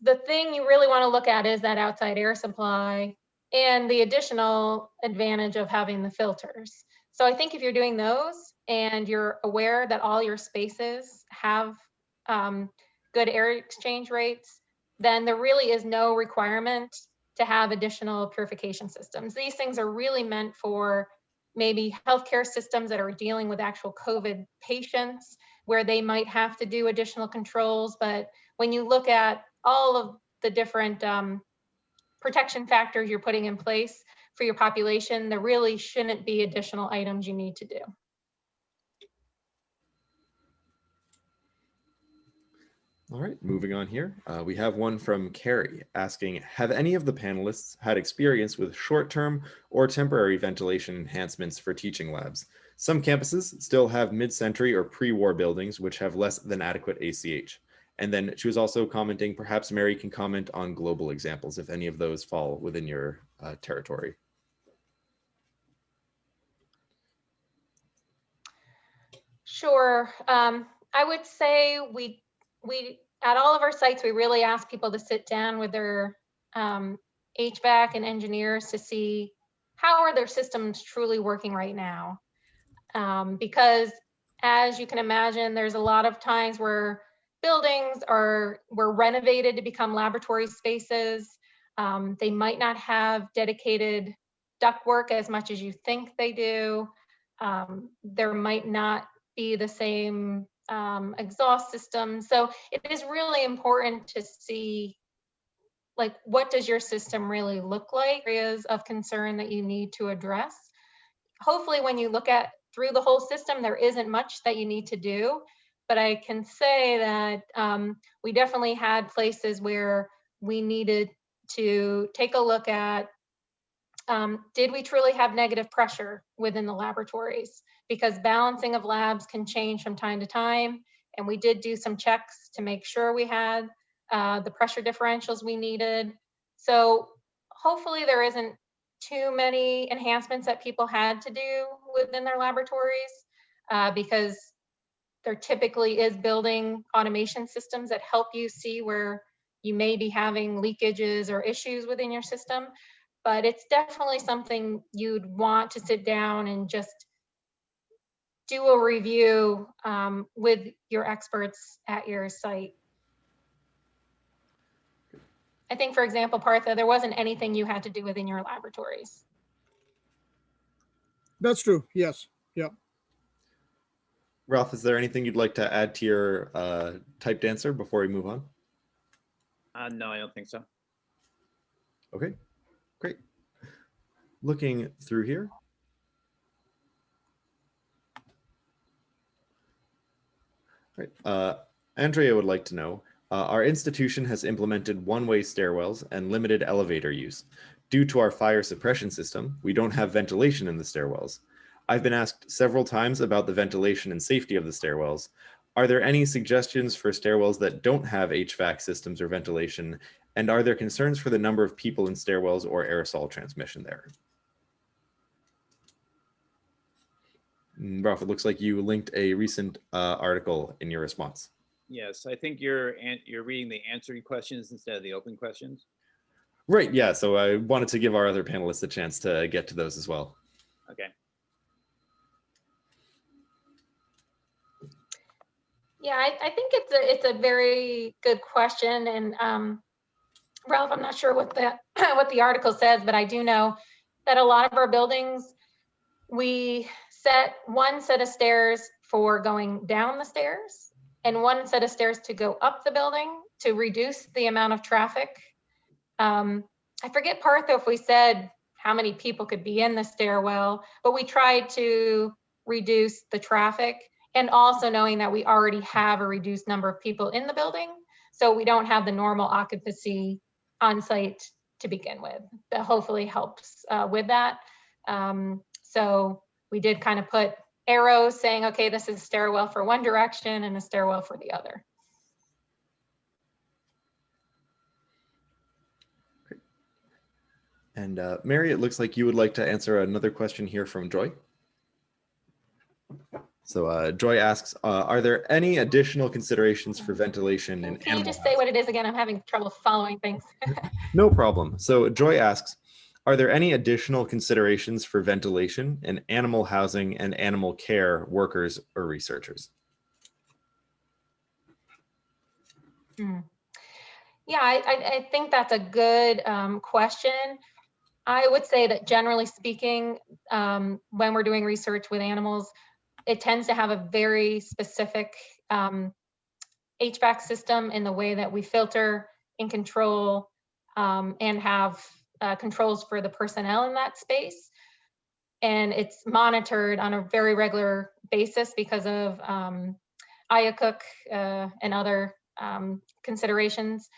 the thing you really want to look at is that outside air supply and the additional advantage of having the filters. So I think if you're doing those and you're aware that all your spaces have good air exchange rates, then there really is no requirement to have additional purification systems. These things are really meant for maybe healthcare systems that are dealing with actual COVID patients, where they might have to do additional controls. But when you look at all of the different protection factors you're putting in place for your population, there really shouldn't be additional items you need to do. All right, moving on here. We have one from Carrie asking, have any of the panelists had experience with short-term or temporary ventilation enhancements for teaching labs? Some campuses still have mid-century or pre-war buildings which have less than adequate ACH. And then she was also commenting, perhaps Mary can comment on global examples if any of those fall within your territory? Sure. I would say we at all of our sites, we really ask people to sit down with their HVAC and engineers to see how are their systems truly working right now. Because as you can imagine, there's a lot of times where buildings were renovated to become laboratory spaces. They might not have dedicated ductwork as much as you think they do. There might not be the same exhaust system. So it is really important to see, like, what does your system really look like? Areas of concern that you need to address. Hopefully when you look at through the whole system, there isn't much that you need to do, but I can say that we definitely had places where we needed to take a look at, did we truly have negative pressure within the laboratories? Because balancing of labs can change from time to time. And we did do some checks to make sure we had the pressure differentials we needed. So hopefully there isn't too many enhancements that people had to do within their laboratories, because there typically is building automation systems that help you see where you may be having leakages or issues within your system. But it's definitely something you'd want to sit down and just do a review with your experts at your site. I think, for example, Partha, there wasn't anything you had to do within your laboratories. That's true. Yes. Yeah. Ralph, is there anything you'd like to add to your typed answer before we move on? No, I don't think so. Okay, great. Looking through here. Right. Andrea would like to know, our institution has implemented one-way stairwells and limited elevator use. Due to our fire suppression system, we don't have ventilation in the stairwells. I've been asked several times about the ventilation and safety of the stairwells. Are there any suggestions for stairwells that don't have HVAC systems or ventilation? And are there concerns for the number of people in stairwells or aerosol transmission there? Ralph, it looks like you linked a recent article in your response. Yes, I think you're reading the answering questions instead of the open questions. Right, yeah, so I wanted to give our other panelists a chance to get to those as well. Okay. Yeah, I think it's a very good question, and Ralph, I'm not sure what the what the article says, but I do know that a lot of our buildings, we set one set of stairs for going down the stairs and one set of stairs to go up the building to reduce the amount of traffic. I forget, Partha, if we said how many people could be in the stairwell, but we tried to reduce the traffic, and also knowing that we already have a reduced number of people in the building, so we don't have the normal occupancy on site to begin with. That hopefully helps with that. So we did kind of put arrows saying, okay, this is a stairwell for one direction and a stairwell for the other. Great. And Mary, it looks like you would like to answer another question here from Joy. So Joy asks, are there any additional considerations for ventilation in Can you just say what it is again? I'm having trouble following things. No problem. So Joy asks, are there any additional considerations for ventilation in animal housing and animal care workers or researchers? Yeah, I think that's a good question. I would say that generally speaking, when we're doing research with animals, it tends to have a very specific HVAC system in the way that we filter and control and have controls for the personnel in that space. And it's monitored on a very regular basis because of IACUC and other considerations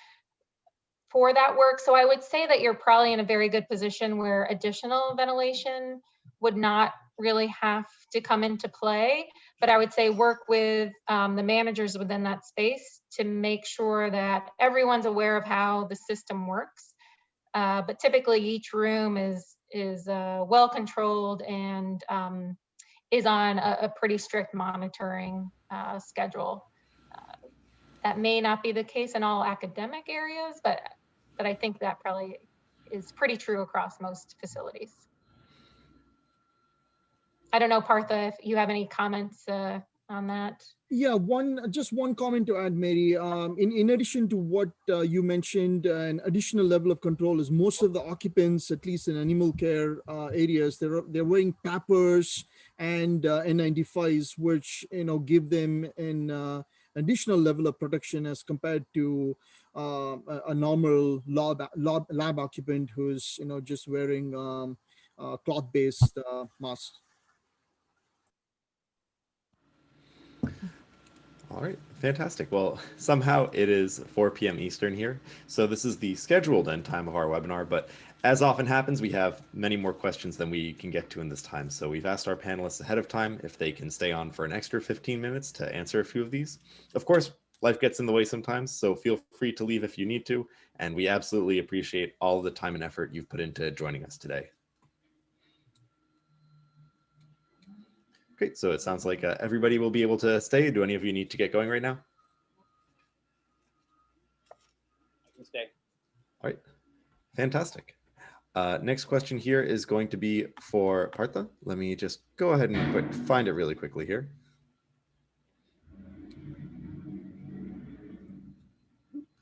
for that work. So I would say that you're probably in a very good position where additional ventilation would not really have to come into play. But I would say work with the managers within that space to make sure that everyone's aware of how the system works. but typically each room is well controlled and is on a pretty strict monitoring schedule. That may not be the case in all academic areas, but I think that probably is pretty true across most facilities. I don't know, Partha, if you have any comments on that. Yeah, just one comment to add, Mary. In addition to what you mentioned, an additional level of control is most of the occupants, at least in animal care areas, they're wearing PAPRs and N95s, which give them an additional level of protection as compared to a normal lab occupant who's just wearing cloth-based masks. All right, fantastic. Well, somehow it is 4 p.m. Eastern here. So this is the scheduled end time of our webinar, but as often happens, we have many more questions than we can get to in this time. So we've asked our panelists ahead of time if they can stay on for an extra 15 minutes to answer a few of these. Of course, life gets in the way sometimes, so feel free to leave if you need to. And we absolutely appreciate all the time and effort you've put into joining us today. Great, so it sounds like everybody will be able to stay. Do any of you need to get going right now? I can stay. All right, fantastic. Next question here is going to be for Partha. Let me just go ahead and find it really quickly here.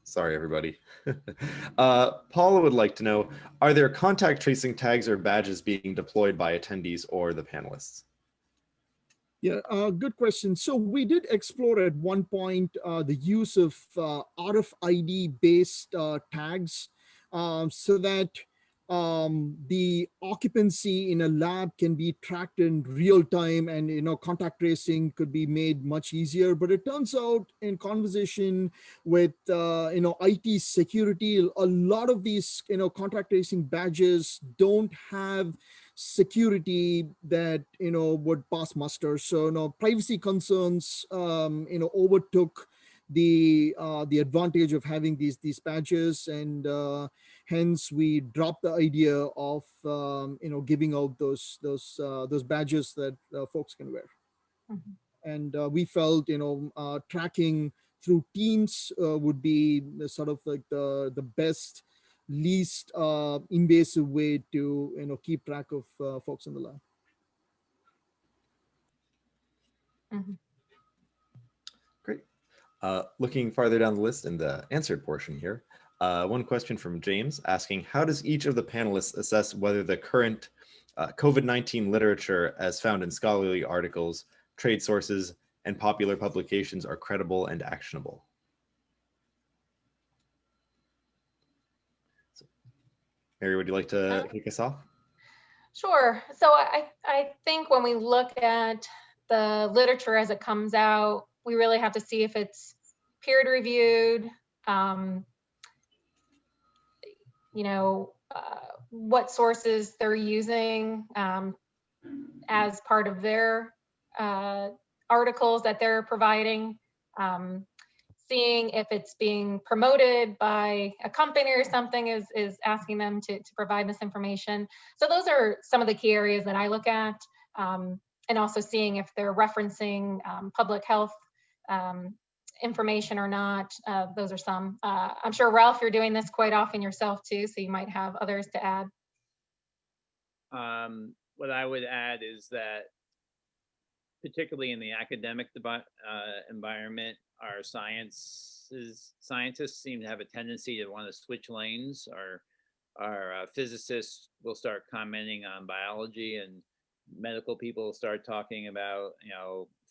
Sorry, everybody. Paula would like to know, are there contact tracing tags or badges being deployed by attendees or the panelists? Yeah, good question. So we did explore at one point the use of RFID-based tags so that the occupancy in a lab can be tracked in real time, and contact tracing could be made much easier. But it turns out, in conversation with IT security, a lot of these contact tracing badges don't have security that would pass muster. So privacy concerns overtook the advantage of having these badges, and hence we dropped the idea of giving out those badges that folks can wear. Mm-hmm. And we felt tracking through Teams would be sort of like the best, least invasive way to keep track of folks in the lab. Mm-hmm. Great. Looking farther down the list in the answered portion here, one question from James asking, how does each of the panelists assess whether the current COVID-19 literature as found in scholarly articles, trade sources, and popular publications are credible and actionable? So, Mary, would you like to kick us off? Sure. So I think when we look at the literature as it comes out, we really have to see if it's peer reviewed, what sources they're using as part of their articles that they're providing, seeing if it's being promoted by a company or something is asking them to provide this information. So those are some of the key areas that I look at, and also seeing if they're referencing public health information or not. Those are some. I'm sure, Ralph, you're doing this quite often yourself too, so you might have others to add. What I would add is that, particularly in the academic environment, our scientists seem to have a tendency to want to switch lanes. Our physicists will start commenting on biology, and medical people start talking about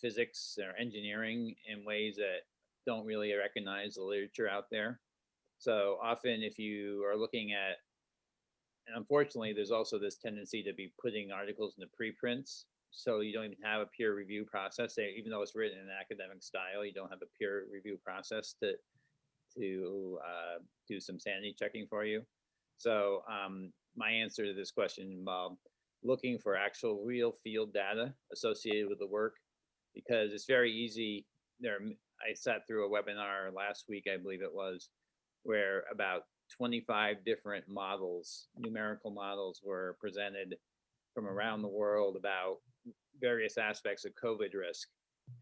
physics or engineering in ways that don't really recognize the literature out there. So often, if you are looking at, and unfortunately, there's also this tendency to be putting articles into preprints. So you don't even have a peer review process. Even though it's written in an academic style, you don't have a peer review process to do some sanity checking for you. So my answer to this question involved looking for actual real field data associated with the work, because it's very easy. I sat through a webinar last week, I believe it was, where about 25 different models, numerical models were presented from around the world about various aspects of COVID risk.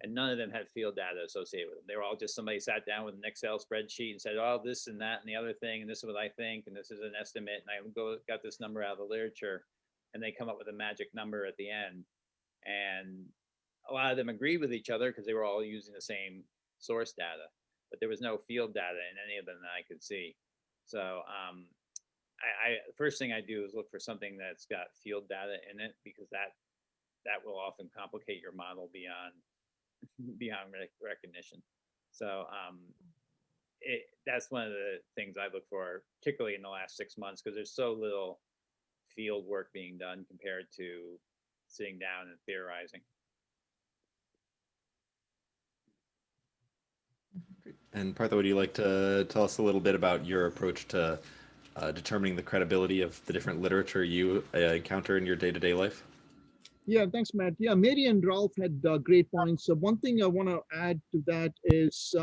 And none of them had field data associated with them. They were all just somebody sat down with an Excel spreadsheet and said, oh, this and that and the other thing, and this is what I think, and this is an estimate, and I got this number out of the literature, and they come up with a magic number at the end. And a lot of them agreed with each other because they were all using the same source data, but there was no field data in any of them that I could see. So the first thing I do is look for something that's got field data in it, because that will often complicate your model beyond recognition. So that's one of the things I look for, particularly in the last 6 months, because there's so little field work being done compared to sitting down and theorizing. And Partha, would you like to tell us a little bit about your approach to determining the credibility of the different literature you encounter in your day-to-day life? Yeah, thanks, Matt. Yeah, Mary and Ralph had great points. So one thing I want to add to that is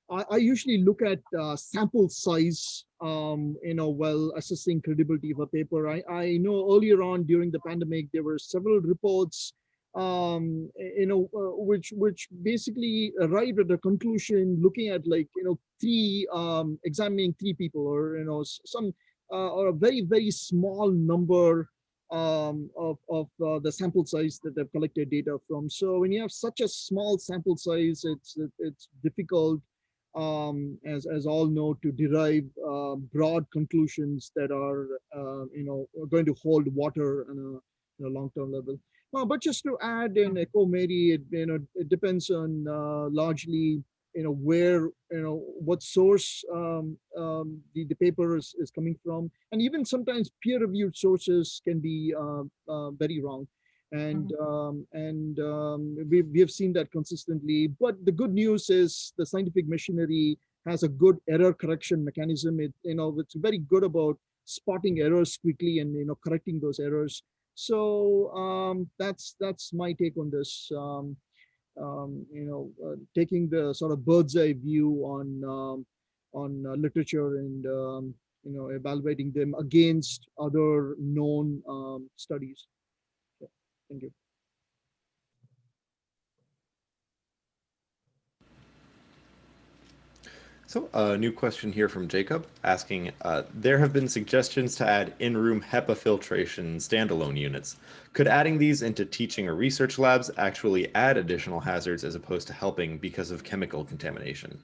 I usually look at sample size, while assessing credibility of a paper. I know earlier on during the pandemic, there were several reports, which basically arrived at a conclusion looking at examining 3 people, or some or a very, very small number of the sample size that they've collected data from. So when you have such a small sample size, it's difficult, as all know, to derive broad conclusions that are going to hold water on a long-term level. But just to add and echo Mary, it depends on largely where, what source the paper is coming from. And even sometimes peer-reviewed sources can be very wrong. And we have seen that consistently. But the good news is the scientific machinery has a good error correction mechanism. It's very good about spotting errors quickly and correcting those errors. So that's my take on this. Taking the sort of bird's eye view on literature and evaluating them against other known studies. Yeah, thank you. So a new question here from Jacob asking, there have been suggestions to add in-room Hepa filtration standalone units. Could adding these into teaching or research labs actually add additional hazards as opposed to helping because of chemical contamination?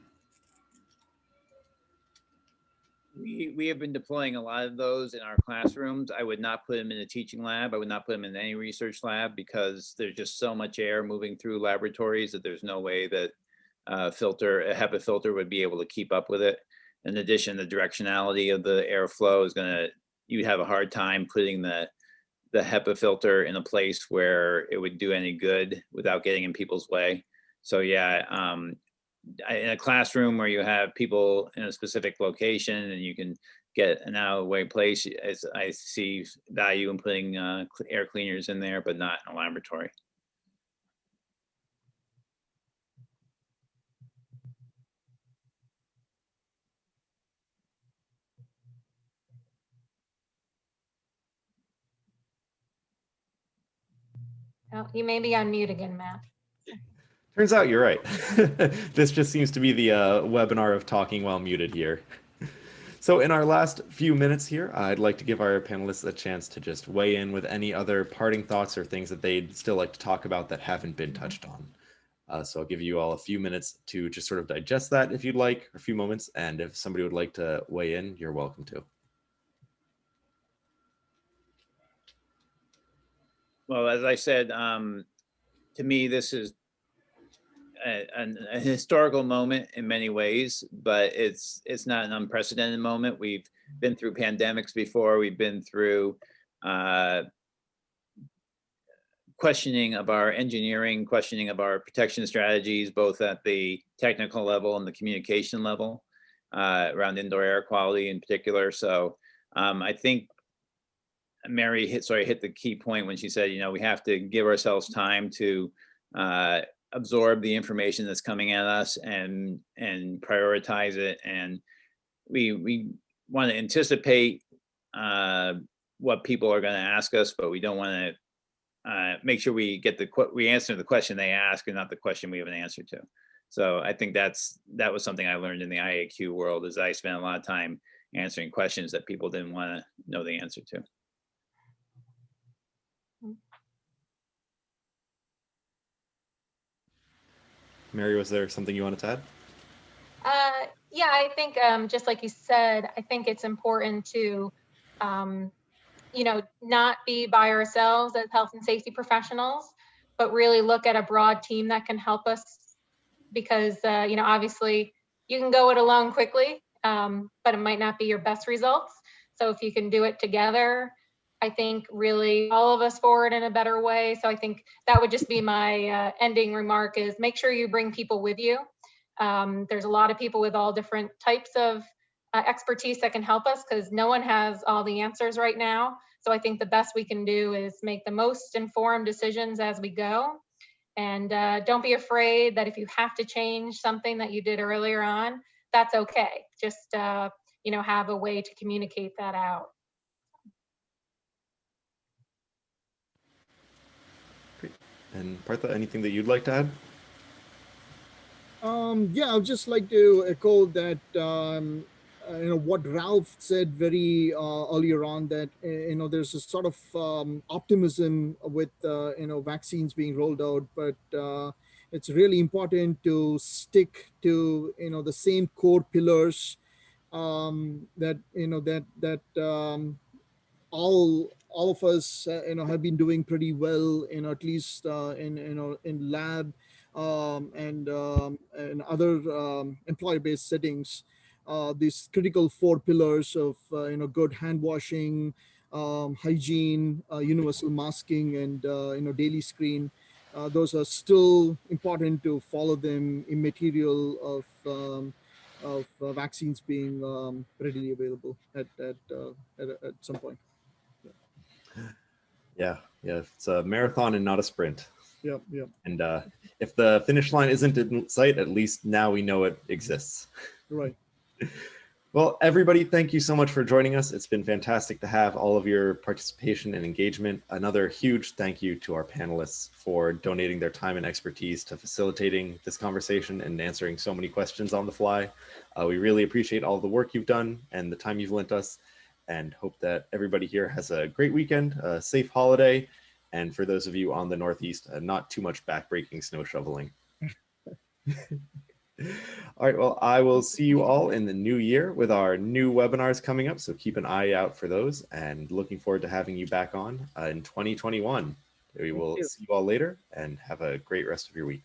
We have been deploying a lot of those in our classrooms. I would not put them in a teaching lab. I would not put them in any research lab, because there's just so much air moving through laboratories that there's no way that a HEPA filter would be able to keep up with it. In addition, the directionality of the airflow is you'd have a hard time putting the HEPA filter in a place where it would do any good without getting in people's way. So yeah, in a classroom where you have people in a specific location and you can get an out of the way place, I see value in putting air cleaners in there, but not in a laboratory. Oh, you may be on mute again, Matt. Turns out you're right. This just seems to be the webinar of talking while muted here. So in our last few minutes here, I'd like to give our panelists a chance to just weigh in with any other parting thoughts or things that they'd still like to talk about that haven't been touched on. So I'll give you all a few minutes to just sort of digest that if you'd like, a few moments. And if somebody would like to weigh in, you're welcome to. Well, as I said, to me, this is a historical moment in many ways, but it's not an unprecedented moment. We've been through pandemics before. We've been through questioning of our engineering, questioning of our protection strategies, both at the technical level and the communication level, around indoor air quality in particular. So I think Mary hit the key point when she said, we have to give ourselves time to absorb the information that's coming at us and prioritize it. And we want to anticipate what people are going to ask us, but we don't want to make sure we get we answer the question they ask and not the question we have an answer to. So I think that was something I learned in the IAQ world, is I spent a lot of time answering questions that people didn't want to know the answer to. Mary, was there something you wanted to add? Yeah, I think just like you said, I think it's important to, not be by ourselves as health and safety professionals, but really look at a broad team that can help us, because, obviously you can go it alone quickly, but it might not be your best results. So if you can do it together, I think really all of us forward in a better way. So I think that would just be my ending remark, is make sure you bring people with you. There's a lot of people with all different types of expertise that can help us, because no one has all the answers right now. So I think the best we can do is make the most informed decisions as we go. And don't be afraid that if you have to change something that you did earlier on, that's okay. Just, have a way to communicate that out. Great. And Partha, anything that you'd like to add? Yeah, I'd just like to echo that, what Ralph said very earlier on, that, there's a sort of optimism with, vaccines being rolled out, but it's really important to stick to, the same core pillars that, all of us have been doing pretty well, at least in lab and other employer-based settings. These critical 4 pillars of good hand washing, hygiene, universal masking, and daily screen. Those are still important to follow them immaterial of vaccines being readily available at some point. Yeah, it's a marathon and not a sprint. Yeah, yeah. And if the finish line isn't in sight, at least now we know it exists. Right. Well, everybody, thank you so much for joining us. It's been fantastic to have all of your participation and engagement. Another huge thank you to our panelists for donating their time and expertise to facilitating this conversation and answering so many questions on the fly. We really appreciate all the work you've done and the time you've lent us, and hope that everybody here has a great weekend, a safe holiday, and for those of you on the Northeast, not too much backbreaking snow shoveling. All right, well, I will see you all in the new year with our new webinars coming up, so keep an eye out for those, and looking forward to having you back on in 2021. We will see you all later, and have a great rest of your week.